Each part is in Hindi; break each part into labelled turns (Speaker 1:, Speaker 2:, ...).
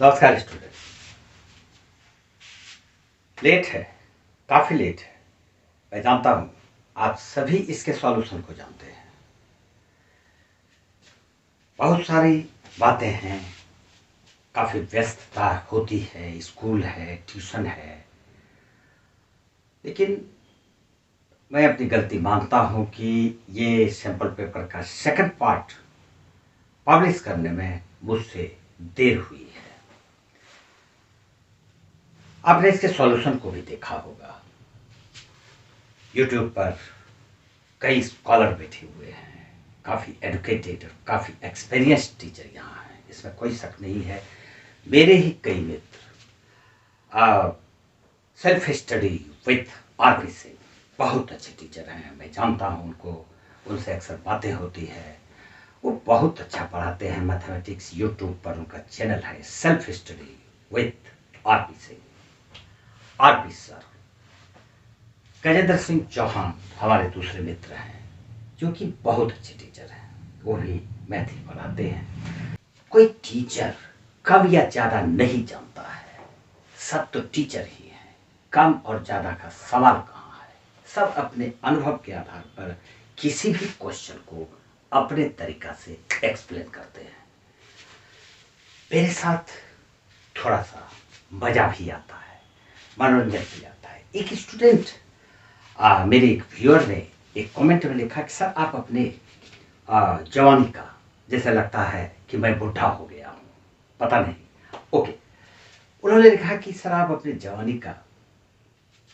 Speaker 1: नमस्कार स्टूडेंट। लेट है, काफी लेट है। मैं जानता हूं आप सभी इसके सॉल्यूशन को जानते हैं। बहुत सारी बातें हैं, काफी व्यस्तता होती है, स्कूल है, ट्यूशन है। लेकिन मैं अपनी गलती मानता हूं कि ये सैंपल पेपर का सेकंड पार्ट पब्लिश करने में मुझसे देर हुई है। आपने इसके सॉल्यूशन को भी देखा होगा। यूट्यूब पर कई स्कॉलर बैठे हुए हैं, काफ़ी एडुकेटेड और काफ़ी एक्सपीरियंस्ड टीचर यहाँ हैं, इसमें कोई शक नहीं है। मेरे ही कई मित्र self study with RP Singh बहुत अच्छे टीचर हैं। मैं जानता हूँ उनको, उनसे अक्सर बातें होती है। वो बहुत अच्छा पढ़ाते हैं मैथमेटिक्स। यूट्यूब पर उनका चैनल है self study with RP Singh. RP sir Gajendra Singh Chauhan हमारे दूसरे मित्र हैं जो कि बहुत अच्छे टीचर हैं, वो भी मैथ ही पढ़ाते हैं। कोई टीचर कम या ज़्यादा नहीं जानता है, सब तो टीचर ही हैं। कम और ज़्यादा का सवाल कहाँ है। सब अपने अनुभव के आधार पर किसी भी क्वेश्चन को अपने तरीका से एक्सप्लेन करते हैं। मेरे साथ थोड़ा सा मज़ा भी आता है, मनोरंजन भी आता है। एक स्टूडेंट मेरे एक व्यूअर ने एक कमेंट में लिखा कि सर आप अपने जवानी का, जैसे लगता है कि मैं बुढ़ा हो गया हूँ, पता नहीं। ओके, उन्होंने लिखा कि सर आप अपने जवानी का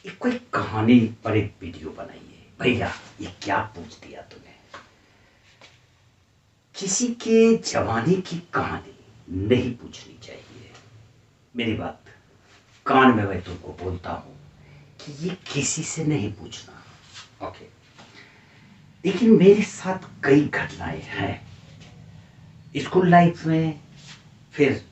Speaker 1: एक कोई कहानी पर एक वीडियो बनाइए। भैया ये क्या पूछ दिया तुमने। किसी के जवानी की कहानी नहीं पूछनी चाहिए। मेरी बात कान में मैं तुमको बोलता हूँ कि ये किसी से नहीं पूछना। ओके, लेकिन मेरे साथ कई घटनाएं हैं स्कूल लाइफ में। फिर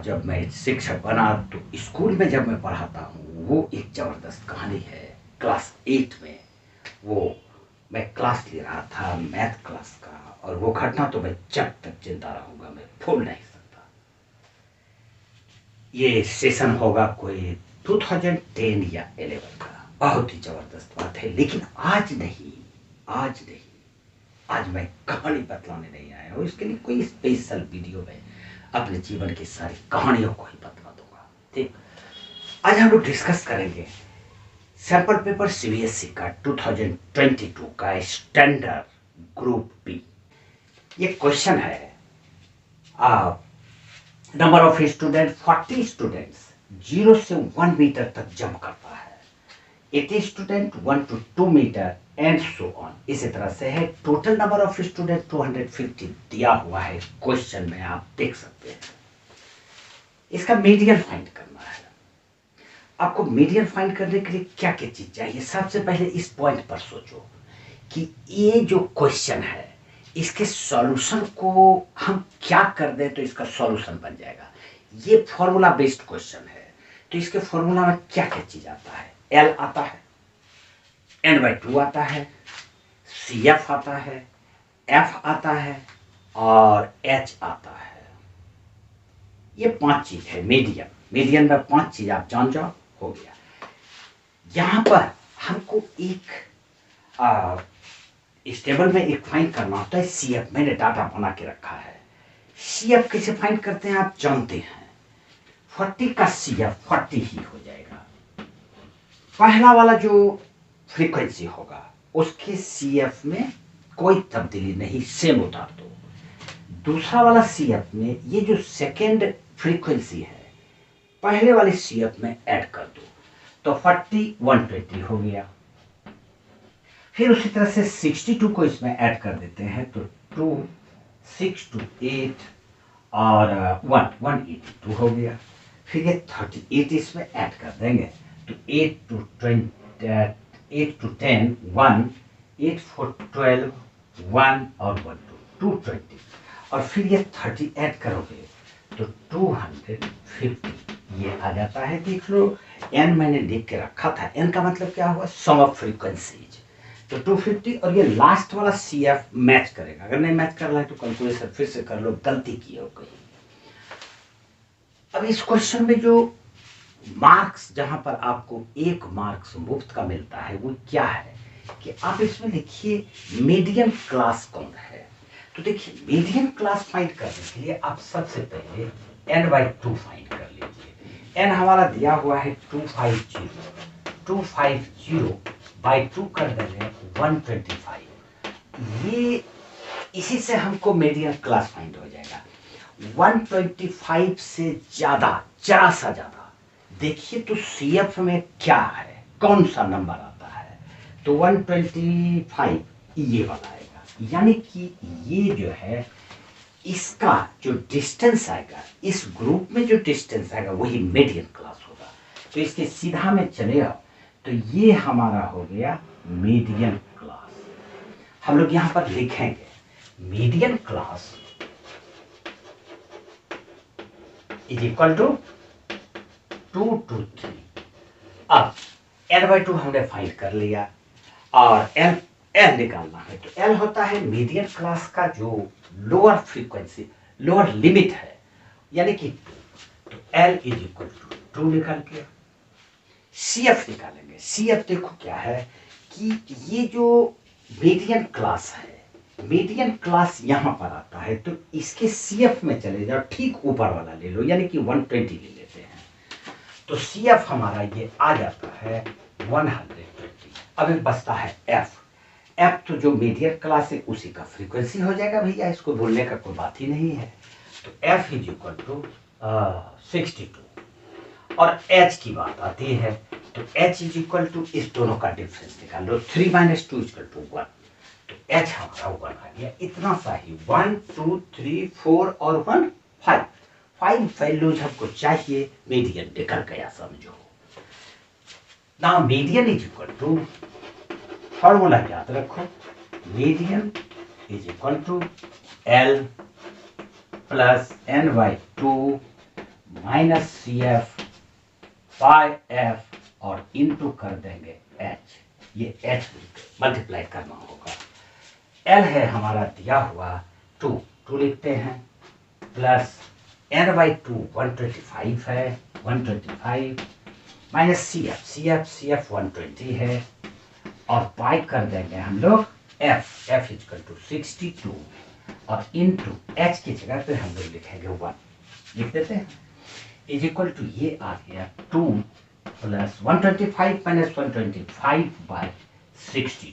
Speaker 1: जब मैं शिक्षक बना तो स्कूल में जब मैं पढ़ाता हूँ, वो एक ज़बरदस्त कहानी है। क्लास 8 में वो मैं क्लास ले रहा था मैथ क्लास का, और वो घटना तो मैं जब तक जिंदा रहूँगा मैं भूल नहीं सकता। ये सेशन होगा कोई 2010 या 11 का। बहुत ही जबरदस्त बात है। लेकिन आज नहीं, आज मैं कहानी बतलाने नहीं आया हूँ। इसके लिए कोई स्पेशल वीडियो में अपने जीवन की सारी कहानियों को ही बतला दूंगा। ठीक, आज हम लोग डिस्कस करेंगे सैंपल पेपर सीबीएसई का 2022 का स्टैंडर्ड ग्रुप बी। ये क्वेश्चन है, नंबर ऑफ स्टूडेंट 40 स्टूडेंट्स 0 से 1 मीटर तक जंप करता है। 80 student 1 to 2 metre and so on. इसी तरह से है। टोटल नंबर ऑफ स्टूडेंट 250 दिया हुआ है क्वेश्चन में, आप देख सकते हैं। इसका मीडियन फाइंड करना है। आपको मीडियन फाइंड करने के लिए क्या क्या चीज चाहिए। सबसे पहले इस पॉइंट पर सोचो कि ये जो क्वेश्चन है इसके सॉल्यूशन को हम क्या कर दें तो इसका सॉल्यूशन बन जाएगा। ये फॉर्मूला बेस्ड क्वेश्चन है, तो इसके फॉर्मूला में क्या क्या चीज आता है। एल आता है, n/2 आता है, CF आता है, F आता है और H आता है। ये 5 चीज है। मीडियन में 5 चीज आप जान जाओ, हो गया। यहां पर हमको एक स्टेबल में एक फाइंड करना होता है CF। मैंने डाटा बना के रखा है। CF कैसे फाइंड करते हैं आप जानते हैं। 40 का CF 40 ही हो जाएगा। पहला वाला जो फ्रीक्वेंसी होगा उसके CF में कोई तब्दीली नहीं, सेम उतार दो। दूसरा वाला CF में ये जो सेकेंड फ्रीक्वेंसी है पहले वाले CF में ऐड कर दो, तो 40 120 हो गया। फिर उसी तरह से 62 को इसमें ऐड कर देते हैं, तो 2 6 to 8 और 182 हो गया। फिर ये 38 इसमें ऐड कर देंगे, तो 8 to 10 1, 8 4 12 1 और 1 220। और फिर ये 30 ऐड करोगे तो 250 ये आ जाता है। देख लो, n मैंने लिख के रखा था। n का मतलब क्या हुआ, सम ऑफ फ्रीक्वेंसीज। तो 250 और ये लास्ट वाला CF मैच करेगा। अगर नहीं मैच कर रहा है तो कैलकुलेशन फिर से कर लो, गलती की हो कहीं। अब इस क्वेश्चन में जो मार्क्स, जहां पर आपको 1 मार्क्स मुफ्त का मिलता है, वो क्या है कि आप इसमें लिखिए मीडियम क्लास कौन है। तो देखिए मीडियम क्लास फाइंड करने के लिए आप सबसे पहले n/2 फाइंड कर लीजिए। n हमारा दिया हुआ है 250 बाई 2 कर देंगे 125। ये इसी से हमको मीडियम क्लास फाइंड हो जाएगा। 125 से ज्यादा, जरा सा ज्यादा देखिए तो CF में क्या है, कौन सा नंबर आता है। तो 125 ये वाला आएगा, यानी कि ये जो है इसका जो डिस्टेंस आएगा, इस ग्रुप में जो डिस्टेंस आएगा वही मीडियन क्लास होगा। तो इसके सीधा में चलेगा तो ये हमारा हो गया मीडियन क्लास। हम लोग यहां पर लिखेंगे median class is equal to 2 to 3। अब n/2 हमने फाइंड कर लिया और l निकालना है। तो l होता है मीडियन क्लास का जो लोअर फ्रीक्वेंसी, लोअर लिमिट है, यानी कि 2। तो l इज इक्वल टू 2 निकाल के CF निकालेंगे। CF देखो क्या है कि ये जो मीडियन क्लास है, मीडियन क्लास यहां पर आता है, तो इसके CF में चले जाओ, ठीक ऊपर वाला ले लो, यानी कि 120 ले लेते हैं। तो CF हमारा ये आ जाता है 120। अब एक बचता है F तो जो मीडियन क्लास है उसी का फ्रीक्वेंसी हो जाएगा भैया, इसको बोलने का कोई बात ही नहीं है। तो F इज इक्वल टू 62। और H की बात आती है तो H इज इक्वल टू, इस दोनों का डिफरेंस निकाल लो, 3 - 2 इक्वल टू 1। तो H हमारा 1 आ गया। इतना सा ही 1 2 3 4 और 1 5 वैल्यूज हमको चाहिए। मीडियन निकल गया समझो। ना median is equal to, formula याद रखो, median is equal to L plus n/2 minus CF by F और इनटू कर देंगे H। ये H मल्टीप्लाई करना होगा। L है हमारा दिया हुआ 2 लिखते हैं, प्लस n/2 125 है, 125 माइनस CF 120 है, और पाई कर देंगे हम लोग F इक्वल टू 62 और इनटू H की जगह पे हम लोग लिखेंगे 1, लिख देते हैं, इज इक्वल टू ये आ गया 2 प्लस 125 माइनस 125 बाय 62।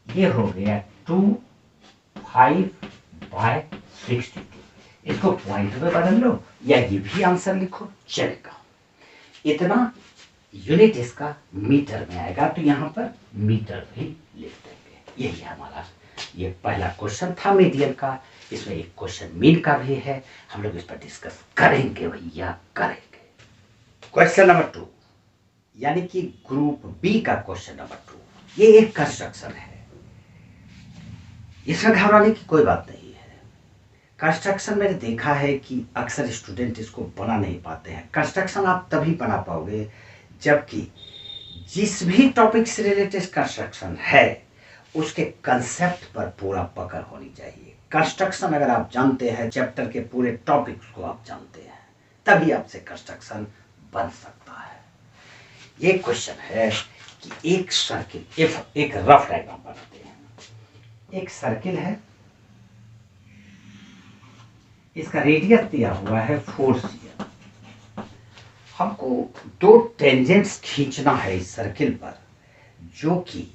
Speaker 1: ये हो गया 25 बाय 62। इसको पॉइंट में बदल लो या ये भी आंसर लिखो, चलेगा। इतना यूनिट इसका मीटर में आएगा, तो यहां पर मीटर भी लिख देंगे। यही हमारा ये पहला क्वेश्चन था मीडियन का। इसमें एक क्वेश्चन मीन का भी है, हम लोग इस पर डिस्कस करेंगे भैया, करेंगे। क्वेश्चन नंबर 2 यानी कि ग्रुप बी का क्वेश्चन नंबर 2, ये एक कंस्ट्रक्शन है। इसमें घबराने की कोई बात नहीं है। कंस्ट्रक्शन मैंने देखा है कि अक्सर स्टूडेंट इसको बना नहीं पाते हैं। कंस्ट्रक्शन आप तभी बना पाओगे जबकि जिस भी टॉपिक से रिलेटेड कंस्ट्रक्शन है उसके कंसेप्ट पर पूरा पकड़ होनी चाहिए। कंस्ट्रक्शन अगर आप जानते हैं, चैप्टर के पूरे टॉपिक्स को आप जानते हैं, तभी आपसे कंस्ट्रक्शन बन सकता है। ये क्वेश्चन है कि एक सर्किल, एक रफ डायग्राम बनाते हैं। एक सर्किल है, इसका रेडियस दिया हुआ है 4 cm। हमको 2 टेंजेंट्स खींचना है इस सर्किल पर जो कि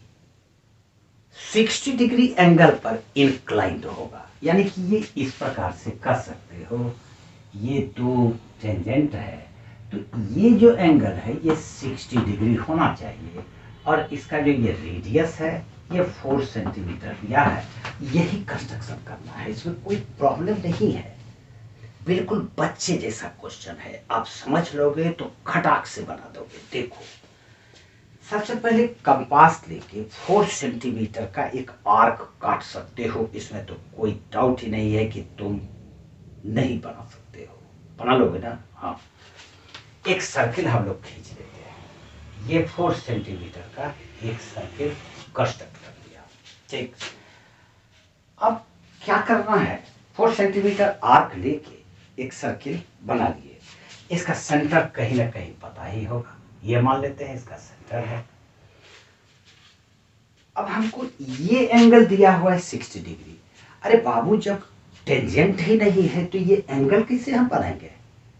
Speaker 1: 60 डिग्री एंगल पर इंक्लाइंड होगा, यानी कि ये इस प्रकार से कर सकते हो। ये 2 टेंजेंट है, तो ये जो एंगल है ये 60 डिग्री होना चाहिए, और इसका जो ये रेडियस है ये 4 सेंटीमीटर दिया है। यही कंस्ट्रक्शन करना है, इसमें कोई प्रॉब्लम नहीं है। बिल्कुल बच्चे जैसा क्वेश्चन है, आप समझ लोगे तो खटाक से बना दोगे। देखो, सबसे पहले कंपास लेके 4 सेंटीमीटर का एक आर्क काट सकते हो, इसमें तो कोई डाउट ही नहीं है कि तुम नहीं बना सकते हो। बना लोगे ना? हाँ। एक सर्किल हम लोग खींच लेते हैं। ये 4 सेंटीमीटर का एक सर्किल कंस्ट्रक्ट कर लिया, ठीक। अब क्या करना है, 4 सेंटीमीटर आर्क लेके एक सर्किल बना लिए। इसका सेंटर कहीं ना कहीं पता ही होगा, ये मान लेते हैं इसका सेंटर है। अब हमको ये एंगल दिया हुआ है 60 डिग्री। अरे बाबू, जब टेंजेंट ही नहीं है तो ये एंगल कैसे हम बनाएंगे?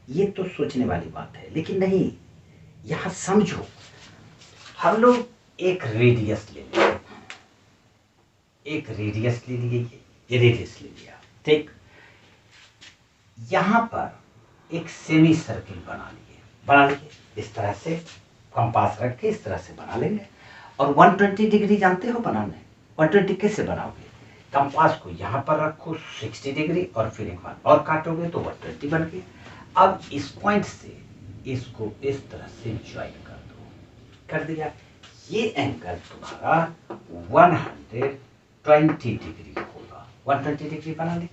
Speaker 1: ये तो सोचने वाली बात है, लेकिन नहीं, यहां समझो। हम लोग एक रेडियस ले लिए, एक रेडियस ले लिए, ये रेडियस ले लिया, ठीक। यहां पर एक सेमी सर्किल बना लिए इस तरह से, कंपास रख के इस तरह से बना लेंगे। और 120 डिग्री जानते हो बनाने? 120 कैसे बनाओगे? कंपास को यहाँ पर रखो 60 डिग्री और फिर एक बार और काटोगे तो 120 बन गया। अब इस पॉइंट से इसको इस तरह से ज्वाइन कर दो, कर दिया। ये एंगल तुम्हारा 120 डिग्री होगा, 120 डिग्री बना लिए।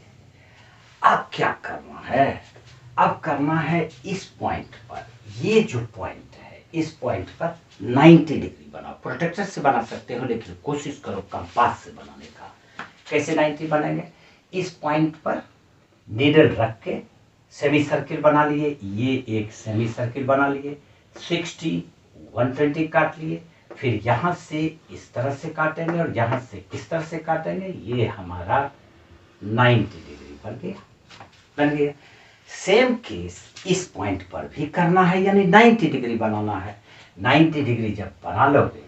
Speaker 1: अब क्या करना है? अब करना है इस पॉइंट पर, ये जो पॉइंट है इस पॉइंट पर 90 डिग्री बनाओ। प्रोटेक्टर से बना सकते हो, लेकिन कोशिश करो कंपास से बनाने का। कैसे 90 बनेंगे? इस पॉइंट पर नीडल रख के सेमी सर्किल बना लिए, ये एक सेमी सर्किल बना लिए, 60 120 काट लिए, फिर यहां से इस तरह से काटेंगे और यहां से इस तरह से काटेंगे, ये हमारा 90 डिग्री बन गया। सेम केस इस पॉइंट पर भी करना है, यानी 90 डिग्री बनाना है। 90 डिग्री जब बना लोगे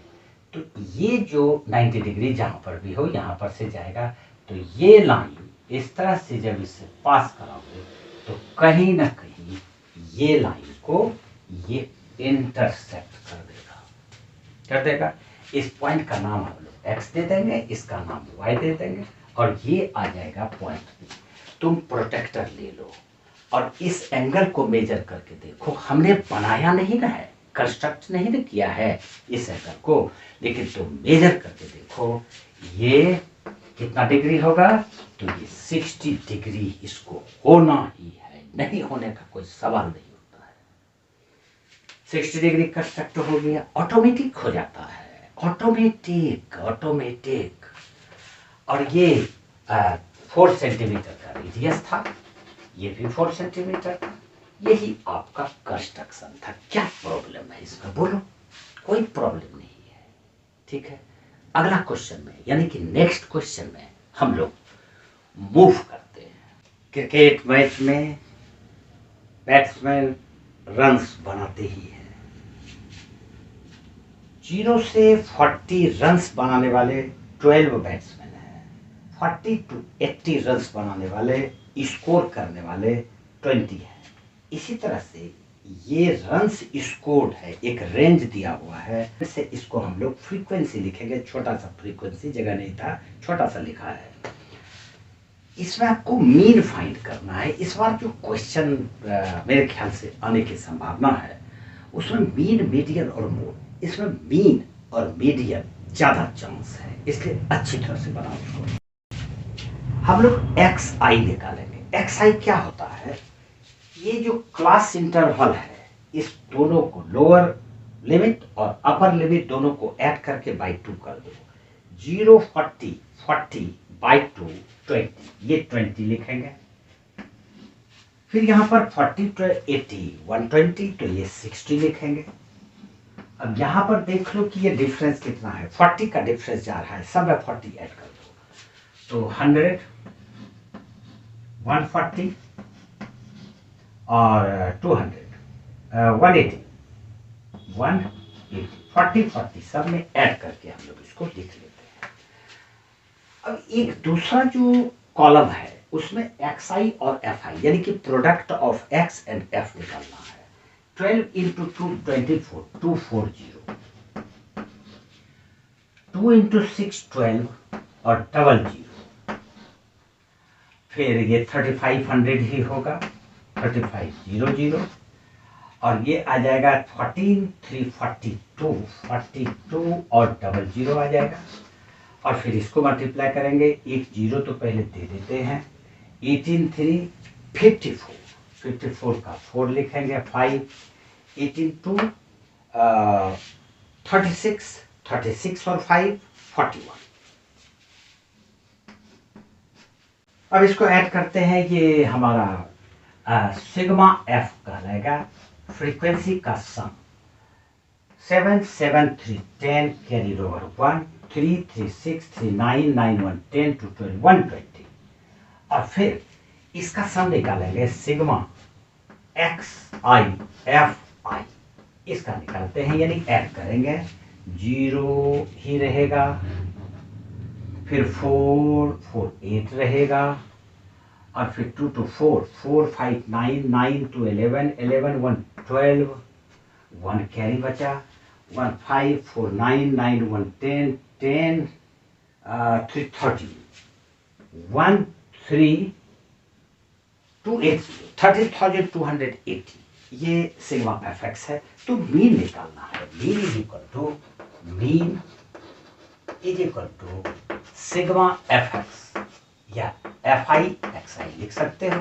Speaker 1: तो ये जो 90 डिग्री जहां पर भी हो यहां पर से जाएगा, तो ये लाइन इस तरह से जब इसे पास कराओगे तो कहीं ना कहीं ये लाइन को ये इंटरसेक्ट कर देगा। इस पॉइंट का नाम हम लोग x दे देंगे, इसका नाम y दे देंगे, और ये आ जाएगा पॉइंट B। तुम प्रोटेक्टर ले लो और इस एंगल को मेजर करके देखो। हमने बनाया नहीं ना है, कंस्ट्रक्ट नहीं ना किया है इस एंगल को, लेकिन तुम मेजर करके देखो ये कितना डिग्री होगा। तो ये 60 डिग्री इसको होना ही है, नहीं होने का कोई सवाल नहीं होता है। 60 डिग्री कंस्ट्रक्ट हो गया, ऑटोमेटिक हो जाता है, ऑटोमेटिक। और ये 4 सेंटीमीटर का रेडियस था, ये भी 4 सेंटीमीटर था। यही आपका कंस्ट्रक्शन था। क्या प्रॉब्लम है इसमें बोलो? कोई प्रॉब्लम नहीं है, ठीक है। अगला क्वेश्चन में, यानी कि नेक्स्ट क्वेश्चन में हम लोग मूव करते हैं। क्रिकेट मैच में बैट्समैन रन्स बनाते ही हैं। 0 से 40 रन्स बनाने वाले 12 बैट्समैन हैं। 40 to 80 रन्स बनाने वाले, स्कोर करने वाले 20 हैं। इसी तरह से ये रन्स स्कोर्ड है, एक रेंज दिया हुआ है। इससे इसको हम लोग फ्रीक्वेंसी लिखेंगे, छोटा सा फ्रीक्वेंसी, जगह नहीं था, छोटा सा लिखा है। इसमें आपको मीन फाइंड करना है। इस बार जो क्वेश्चन मेरे ख्याल से आने की संभावना है उसमें मीन, मीडियन और मोड, इसमें मीन और मीडियन ज्यादा चांस है, इसलिए अच्छी तरह से बनाओ उसको। हम लोग एक्स आई निकालेंगे। एक्स आई क्या होता है? ये जो क्लास इंटरवल है, इस दोनों को लोअर लिमिट और अपर लिमिट दोनों को ऐड करके बाई 2 कर दो। 0 40 40 बाई 2 20, ये 20 लिखेंगे। फिर यहाँ पर 40 to 80 120, तो ये 60 लिखेंगे। अब यहाँ पर देख लो कि ये डिफरेंस कितना है, 40 का डिफरेंस जा रहा है, सब में 40 ऐड कर दो, तो 100 140 और 200 180 180 40 40 सब में ऐड करके हम लोग इसको लिख लेते हैं। अब एक दूसरा जो कॉलम है उसमें एक्स आई और एफ आई, यानी कि product of x and F निकालना है। 12 इंटू 2 24 240, 2 इंटू 6 12 और डबल 0, फिर ये 3500 ही होगा, 3500, और ये आ जाएगा 14 342 42 और डबल 0 आ जाएगा। और फिर इसको मल्टीप्लाई करेंगे, एक 0 तो पहले दे देते हैं। 18 3 54, 54 का 4 लिखेंगे, 5 18 2 36 36 और 5 41। अब इसको ऐड करते हैं, ये हमारा सिग्मा एफ कहलाएगा फ्रीक्वेंसी का सम। 7 7 3 10 कैरी ओवर 1 3 3 6 3 9 9 1 10 2 12 120। और फिर इसका सम निकालेंगे sigma x I F I, इसका निकालते हैं यानी ऐड करेंगे, 0 ही रहेगा, फिर 4 4 8 रहेगा, और फिर 2 2 4 4 5 9 9 2 11 11 1 12 1 कैरी बचा, 1 5 4 9 9 1 10 10 3 30 1 3 280 30,280, ये सिग्मा एफ एक्स है। तो मीन निकालना है, mean is equal to sigma F X या एफ आई एक्स आई लिख सकते हो,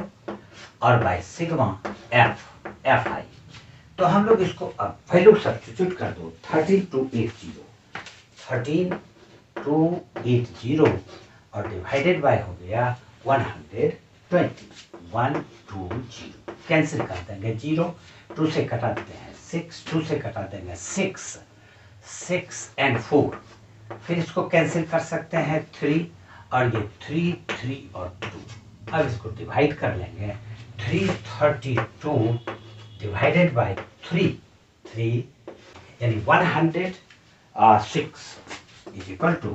Speaker 1: और बाय सिग्मा एफ आई। तो हम लोग इसको अब वैल्यू सब्स्टिट्यूट कर दो, 13280 और डिवाइडेड बाय हो गया 120 120, कैंसिल कर देंगे 0, 2 से कटा देते हैं 6, 2 से कटा देंगे 6 6 एंड 4, फिर इसको कैंसिल कर सकते हैं 3, और ये 3 3 और 2। अब इसको डिवाइड कर लेंगे, 332 डिवाइडेड बाय 3 यानी 106 इज इक्वल टू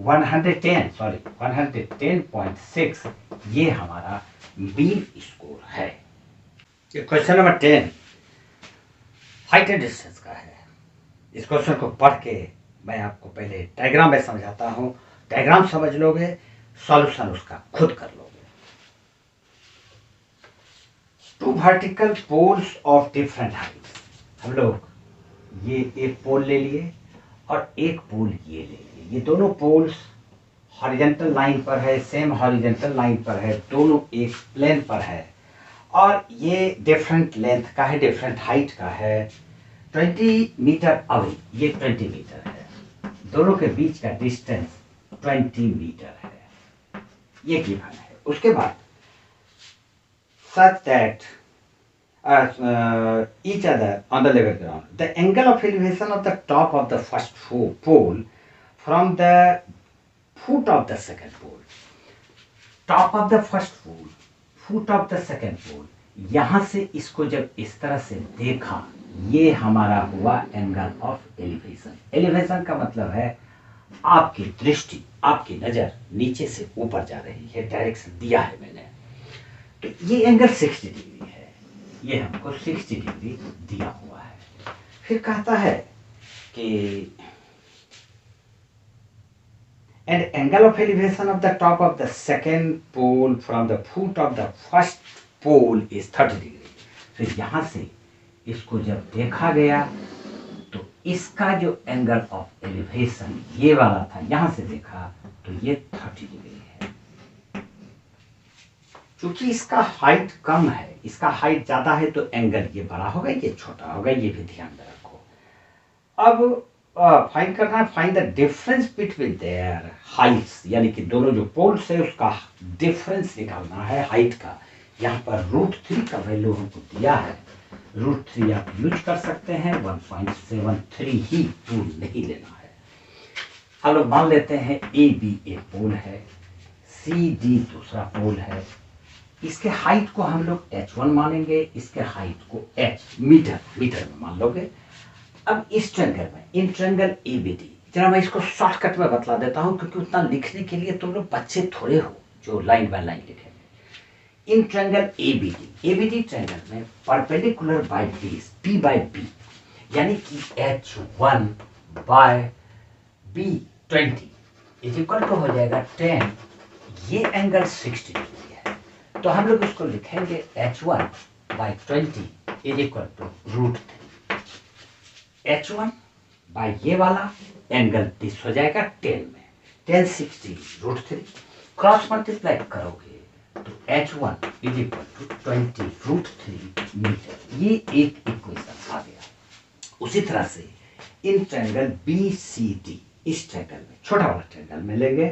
Speaker 1: 110.6, ये हमारा मीन स्कोर है। Question number 10 height and distance का है। इस क्वेश्चन को पढ़ के मैं आपको पहले डायग्राम में समझाता हूं, डायग्राम समझ लोगे, सॉल्यूशन उसका खुद कर लोगे। 2 vertical poles of different heights, हम लोग ये एक पोल ले लिए और एक पोल ये ले लिए, ये दोनों पोल्स हॉरिजॉन्टल लाइन पर है, सेम हॉरिजॉन्टल लाइन पर है, दोनों एक प्लेन पर है, और ये डिफरेंट लेंथ का है, डिफरेंट हाइट का है, 20 मीटर अवे, ये 20 मीटर है, दोनों के बीच का डिस्टेंस 20 मीटर है, ये गिवन है। उसके बाद such that each other on the level ground, the angle of elevation of the top of the first pole from the foot of the second pole, top of the first pole, foot of the second pole, यहां से इसको जब इस तरह से देखा, ये हमारा हुआ एंगल ऑफ एलिवेशन। एलिवेशन का मतलब है आपकी दृष्टि, आपकी नजर नीचे से ऊपर जा रही है, डायरेक्शन दिया है मैंने, तो ये एंगल 60 डिग्री है, ये हमको 60 डिग्री दिया हुआ है। फिर कहता है कि and angle of elevation of the top of the second pole from the foot of the first pole is 30 degree. फिर यहां से इसको जब देखा गया तो इसका जो एंगल ऑफ एलिवेशन ये वाला था, यहां से देखा तो ये 30 डिग्री है। क्योंकि इसका हाइट कम है, इसका हाइट ज्यादा है, तो एंगल ये बड़ा होगा, ये छोटा होगा, ये भी ध्यान में रखो। अब फाइंड करना है, find the difference between their Heights, यानी कि दोनों जो पोल्स है उसका डिफरेंस निकालना है हाइट का। यहाँ पर √3 का वैल्यू हमको दिया है, √3 आप यूज कर सकते हैं, 1.73 ही, 2 नहीं लेना है। हम लोग मान लेते हैं AB एक पोल है, CD दूसरा पोल है, इसके हाइट को हम लोग h1 मानेंगे, इसके हाइट को h मीटर में मान लोगे। अब इस ट्रायंगल में, इन ट्रायंगल ABD, जरा मैं इसको शॉर्टकट में बतला देता हूं, क्योंकि उतना लिखने के लिए तुम लोग बच्चे थोड़े हो जो लाइन बाय लाइन लिखेंगे। इन ट्रायंगल ABD ट्रायंगल में perpendicular by base P by B, यानी कि H1 bye B20 is equal to हो जाएगा 10, ये एंगल 60 डिग्री है, तो हम लोग इसको लिखेंगे H1 by 20 is equal to √3। H1 by ये वाला एंगल दिस हो जाएगा 10 में, 10 60 √3, क्रॉस मल्टीप्लाई करोगे तो H1 is equal to 20 √3 metre, ये एक इक्वेशन आ गया। उसी तरह से इन ट्रायंगल BCD, इस ट्रायंगल में, छोटा वाला ट्रायंगल में लेंगे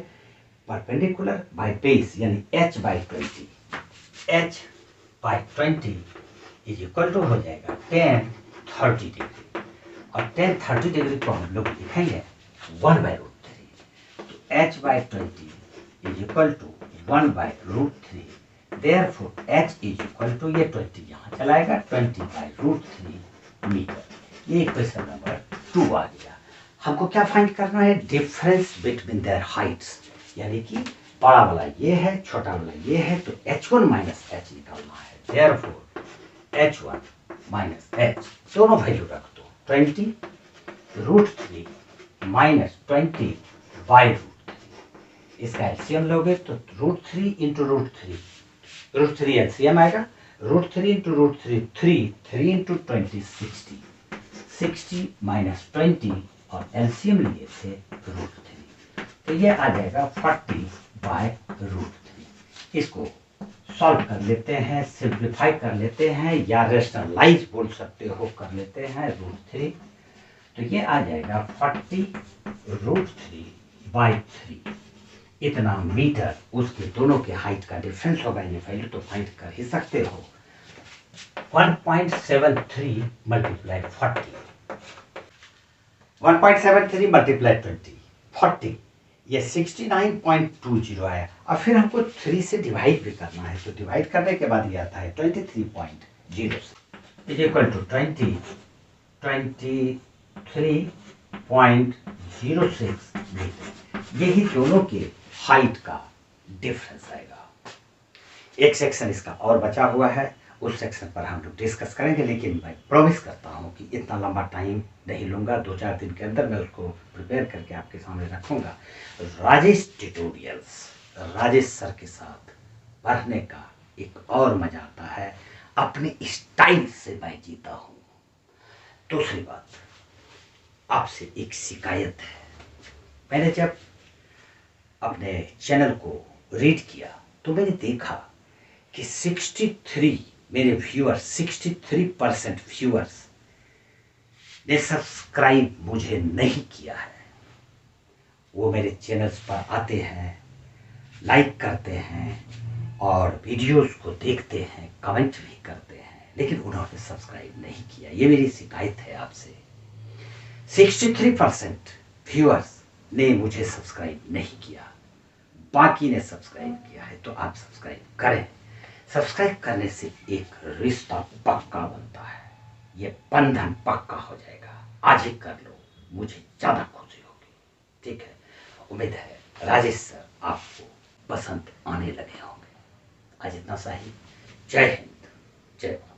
Speaker 1: परपेंडिकुलर बाय बेस, यानी H by 20, H by 20 is equal to हो जाएगा tan 30 डिग्री, और tan 30 डिग्री को हम लोग लिखेंगे 1/√3। तो h by 20 is equal to 1/√3, therefore h is equal to, ये 20 यहाँ चलाएगा, 20/√3 मीटर। ये क्वेश्चन नंबर 2 आ गया। हमको क्या फाइंड करना है? डिफरेंस बिटवीन देयर हाइट्स, यानी कि बड़ा वाला ये है, छोटा वाला ये है, तो h1 माइनस h निकालना है। देयरफॉर h1 माइनस h दोनों वैल्यू रख दो, 20√3 माइनस 20/√3। इसका एलसीएम लोगे तो √3 इंटू √3 एलसीएम आएगा, √3 इंटू √3 3 इंटू 20 60 माइनस 20, और एलसीएम लिए थे √3, तो ये आ जाएगा 40/√3। इसको सॉल्व कर लेते हैं, सिंप्लीफाई कर लेते हैं, या रेशनलाइज बोल सकते हो, कर लेते हैं √3, तो ये आ जाएगा 40√3/3। इतना मीटर उसके दोनों के हाइट का डिफरेंस होगा। ये वैल्यू तो फाइंड कर ही सकते हो। 1.73 मल्टीप्लाई 40, 1.73 मल्टीप्लाई 20 40, ये 69.20 आया। अब फिर हमको 3 से डिवाइड भी करना है, तो डिवाइड करने के बाद ये आता है 23.06 इज इक्वल टू 23.06 मीटर। यही दोनों के हाइट का डिफरेंस आएगा। एक सेक्शन इसका और बचा हुआ है, उस सेक्शन पर हम लोग डिस्कस करेंगे, लेकिन मैं प्रॉमिस करता हूं कि इतना लंबा टाइम नहीं लूंगा। 2-4 दिन के अंदर मैं उसको प्रिपेयर करके आपके सामने रखूंगा। राजेश ट्यूटोरियल्स, राजेश सर के साथ पढ़ने का एक और मजा आता है, अपने स्टाइल से मैं जीता हूं। दूसरी बात, आपसे एक शिकायत है। मैंने जब अपने चैनल को रीड किया तो मैंने देखा कि 63 मेरे व्यूअर्स, 63% व्यूअर्स ने सब्सक्राइब मुझे नहीं किया है। वो मेरे चैनल्स पर आते हैं, लाइक करते हैं और वीडियोस को देखते हैं, कमेंट भी करते हैं, लेकिन उन्होंने सब्सक्राइब नहीं किया। ये मेरी शिकायत है आपसे। 63% व्यूअर्स ने मुझे सब्सक्राइब नहीं किया, बाकी ने सब्सक्राइब किया है, तो आप सब्सक्राइब करें। सब्सक्राइब करने से एक रिश्ता पक्का बनता है, ये बंधन पक्का हो जाएगा। आज ही कर लो, मुझे ज्यादा खुशी होगी। ठीक है, उम्मीद है राजेश सर आपको पसंद आने लगे होंगे। आज इतना सा ही। जय हिंद, जय भारत।